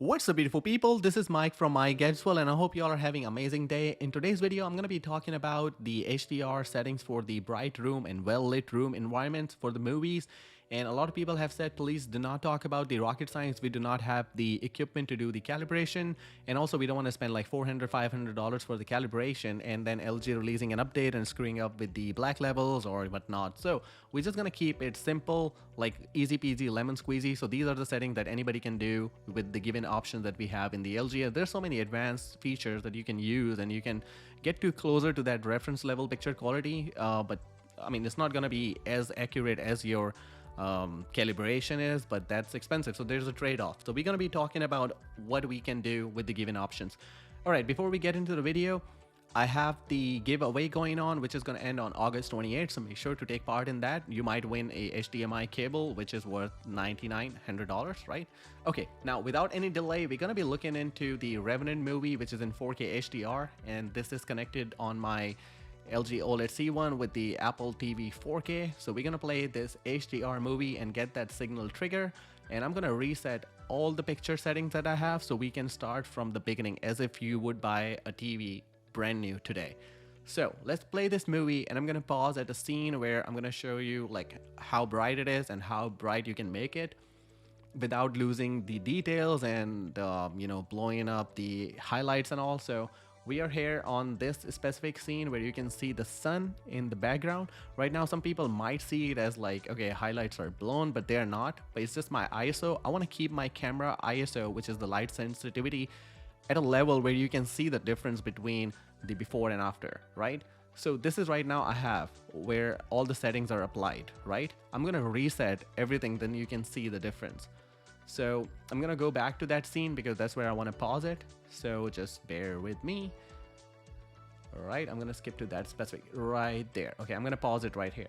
What's up, beautiful people? This is Mike from MyGadswell, and I hope you all are having an amazing day. In today's video, I'm going to be talking about the HDR settings for the bright room and well-lit room environments for the movies. And a lot of people have said, please do not talk about the rocket science. We do not have the equipment to do the calibration. And also, we don't want to spend like $400, $500 for the calibration and then LG releasing an update and screwing up with the black levels or whatnot. So we're just going to keep it simple, like easy peasy, lemon squeezy. So these are the settings that anybody can do with the given options that we have in the LG. There's so many advanced features that you can use and you can get to closer to that reference level picture quality. But I mean, it's not going to be as accurate as your calibration is, but that's expensive, so there's a trade-off. So we're going to be talking about what we can do with the given options. All right, before we get into the video, I have the giveaway going on, which is going to end on August 28th, so make sure to take part in that. You might win a HDMI cable, which is worth $99, right? Okay, now without any delay, we're going to be looking into the Revenant movie, which is in 4K HDR, and this is connected on my LG OLED C1 with the Apple TV 4K. So we're gonna play this HDR movie and get that signal trigger, and I'm gonna reset all the picture settings that I have so we can start from the beginning as if you would buy a TV brand new today. So let's play this movie, and I'm gonna pause at a scene where I'm gonna show you like how bright it is and how bright you can make it without losing the details and blowing up the highlights and all. So we are here on this specific scene where you can see the sun in the background. Right now, some people might see it as like, okay, highlights are blown, but they're not. But it's just my ISO. I want to keep my camera ISO, which is the light sensitivity, at a level where you can see the difference between the before and after, right? So this is right now I have where all the settings are applied, right? I'm going to reset everything, then you can see the difference. So I'm gonna go back to that scene because that's where I want to pause it. So just bear with me. All right, I'm gonna skip to that specific right there. Okay, I'm gonna pause it right here.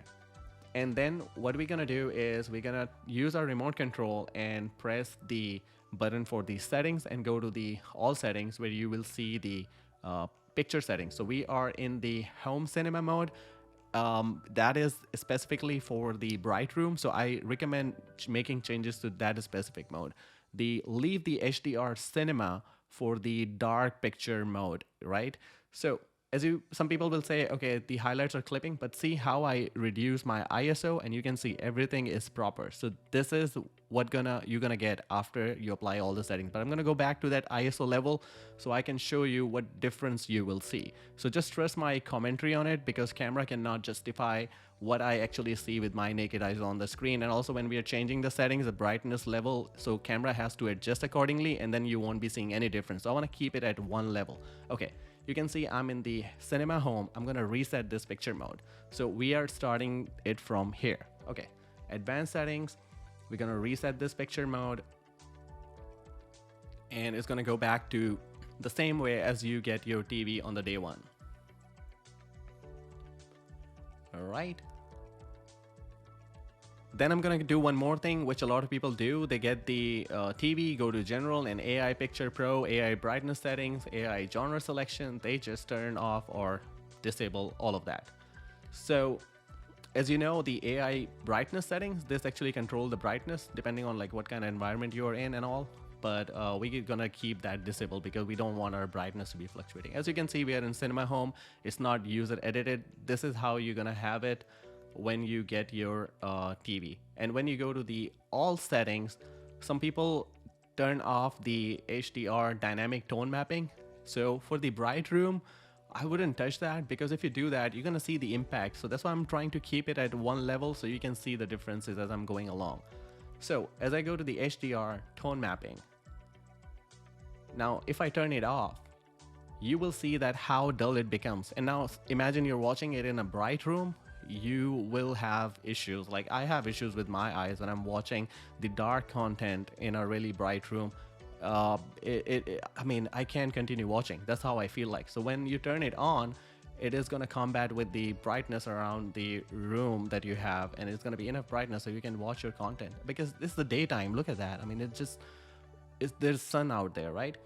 And then what we're gonna do is we're gonna use our remote control and press the button for the settings and go to the all settings where you will see the picture settings. So we are in the home cinema mode. That is specifically for the bright room, so I recommend making changes to that specific mode. Leave the HDR cinema for the dark picture mode, right? So some people will say, okay, the highlights are clipping, but see how I reduce my ISO and you can see everything is proper. So this is what you're gonna get after you apply all the settings. But I'm gonna go back to that ISO level so I can show you what difference you will see. So just trust my commentary on it because camera cannot justify what I actually see with my naked eyes on the screen. And also when we are changing the settings, the brightness level, so camera has to adjust accordingly and then you won't be seeing any difference. So I wanna keep it at one level. Okay. You can see I'm in the cinema home. I'm gonna reset this picture mode. So we are starting it from here. Okay, advanced settings. We're gonna reset this picture mode. And it's gonna go back to the same way as you get your TV on the day one. All right. Then I'm gonna do one more thing, which a lot of people do. They get the TV, go to General and AI Picture Pro, AI brightness settings, AI genre selection. They just turn off or disable all of that. So as you know, the AI brightness settings, this actually control the brightness depending on like what kind of environment you're in and all. But we're gonna keep that disabled because we don't want our brightness to be fluctuating. As you can see, we are in Cinema Home. It's not user edited. This is how you're gonna have it when you get your TV. And when you go to the all settings, some people turn off the HDR dynamic tone mapping. So for the bright room, I wouldn't touch that because if you do that, you're gonna see the impact. So that's why I'm trying to keep it at one level so you can see the differences as I'm going along. So as I go to the HDR tone mapping, now if I turn it off, you will see that how dull it becomes. And now imagine you're watching it in a bright room, you will have issues. Like I have issues with my eyes when I'm watching the dark content in a really bright room. I mean, I can't continue watching. That's how I feel like. So when you turn it on, it is going to combat with the brightness around the room that you have, and it's going to be enough brightness so you can watch your content because this is the daytime. Look at that. I mean, there's sun out there, right?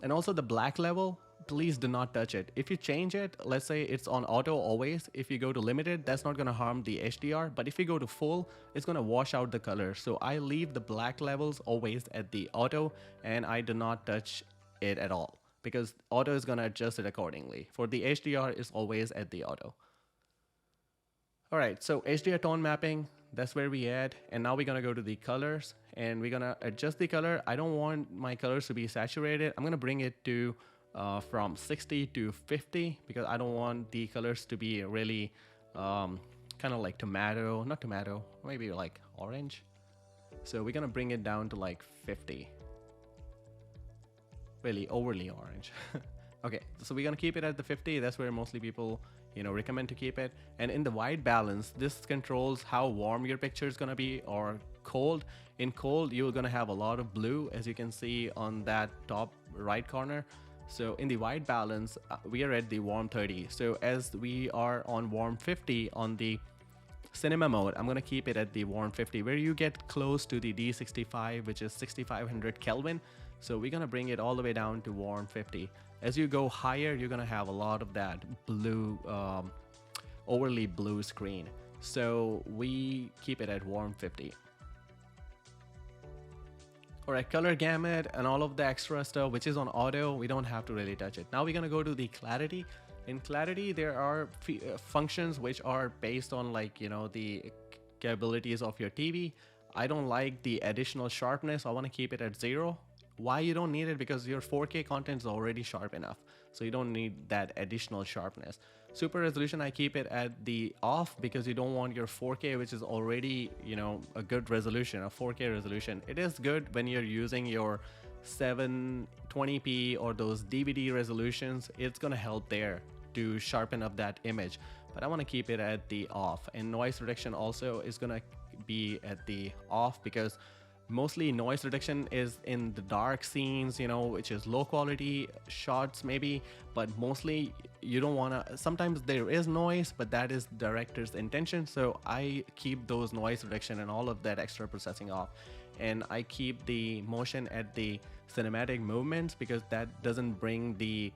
And also the black level, please do not touch it. If you change it, let's say it's on auto always, if you go to limited, that's not going to harm the HDR, but if you go to full, it's going to wash out the color. So I leave the black levels always at the auto, and I do not touch it at all because auto is going to adjust it accordingly. For the HDR, it's always at the auto. All right, so HDR tone mapping, that's where we at. And now we're gonna go to the colors and we're gonna adjust the color. I don't want my colors to be saturated. I'm gonna bring it to from 60 to 50 because I don't want the colors to be really kind of like tomato, not tomato, maybe like orange. So we're gonna bring it down to like 50. Really overly orange. Okay, so we're gonna keep it at the 50. That's where mostly people, you know, recommend to keep it. And in the white balance, this controls how warm your picture is gonna be or cold. In cold, you're gonna have a lot of blue, as you can see on that top right corner. So in the white balance, we are at the warm 30. So as we are on warm 50 on the cinema mode, I'm gonna keep it at the warm 50, where you get close to the D65, which is 6500 Kelvin. So we're gonna bring it all the way down to warm 50. As you go higher, you're gonna have a lot of that blue, overly blue screen. So we keep it at warm 50. All right, color gamut and all of the extra stuff, which is on auto, we don't have to really touch it. Now we're gonna go to the clarity. In clarity, there are functions which are based on, like, you know, the capabilities of your TV. I don't like the additional sharpness. I want to keep it at 0. Why you don't need it? Because your 4K content is already sharp enough, so you don't need that additional sharpness. Super resolution, I keep it at the off because you don't want your 4K, which is already, you know, a good resolution, a 4K resolution. It is good when you're using your 720p or those DVD resolutions. It's gonna help there to sharpen up that image, but I want to keep it at the off. And noise reduction also is gonna be at the off because mostly noise reduction is in the dark scenes, you know, which is low quality shots maybe, but mostly you don't want to. Sometimes there is noise, but that is director's intention, so I keep those noise reduction and all of that extra processing off. And I keep the motion at the cinematic movements because that doesn't bring the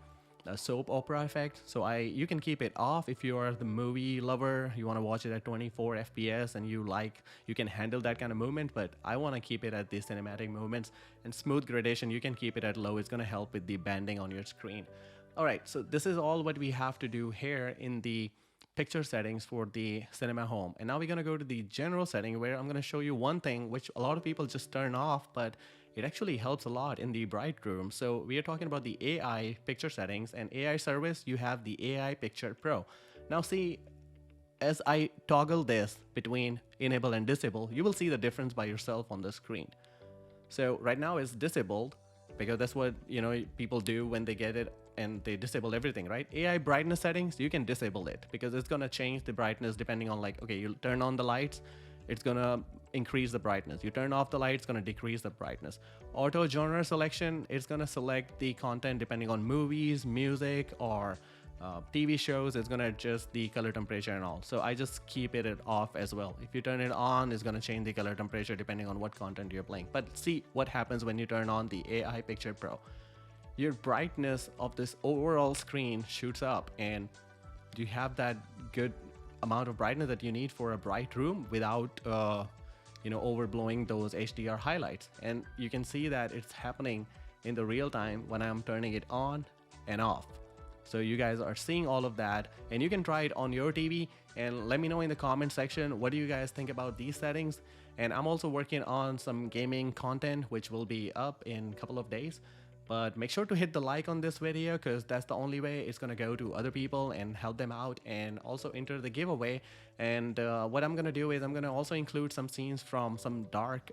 soap opera effect. So you can keep it off if you are the movie lover, you want to watch it at 24 FPS and you can handle that kind of movement. But I want to keep it at the cinematic movements. And smooth gradation, you can keep it at low. It's going to help with the banding on your screen. All right, so this is all what we have to do here in the picture settings for the cinema home. And now we're going to go to the general setting, where I'm going to show you one thing which a lot of people just turn off, but it actually helps a lot in the bright room. So we are talking about the AI picture settings, and AI service, you have the AI Picture Pro. Now see, as I toggle this between enable and disable, you will see the difference by yourself on the screen. So right now it's disabled because that's what, you know, people do when they get it and they disable everything, right? AI brightness settings, you can disable it because it's gonna change the brightness depending on, like, okay, you turn on the lights, it's gonna increase the brightness. You turn off the light, it's gonna decrease the brightness. Auto genre selection, it's gonna select the content depending on movies, music, or TV shows. It's gonna adjust the color temperature and all. So I just keep it off as well. If you turn it on, it's gonna change the color temperature depending on what content you're playing. But see what happens when you turn on the AI Picture Pro. Your brightness of this overall screen shoots up, and you have that good amount of brightness that you need for a bright room without you know, overblowing those HDR highlights. And you can see that it's happening in the real time when I'm turning it on and off. So you guys are seeing all of that, and you can try it on your TV and let me know in the comment section what do you guys think about these settings. And I'm also working on some gaming content which will be up in a couple of days. But make sure to hit the like on this video because that's the only way it's going to go to other people and help them out, and also enter the giveaway. And what I'm going to do is I'm going to also include some scenes from some dark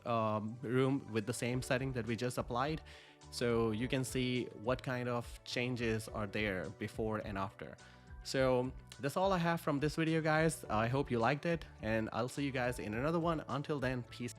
room with the same setting that we just applied, so you can see what kind of changes are there before and after. So that's all I have from this video, guys. I hope you liked it, and I'll see you guys in another one. Until then, peace.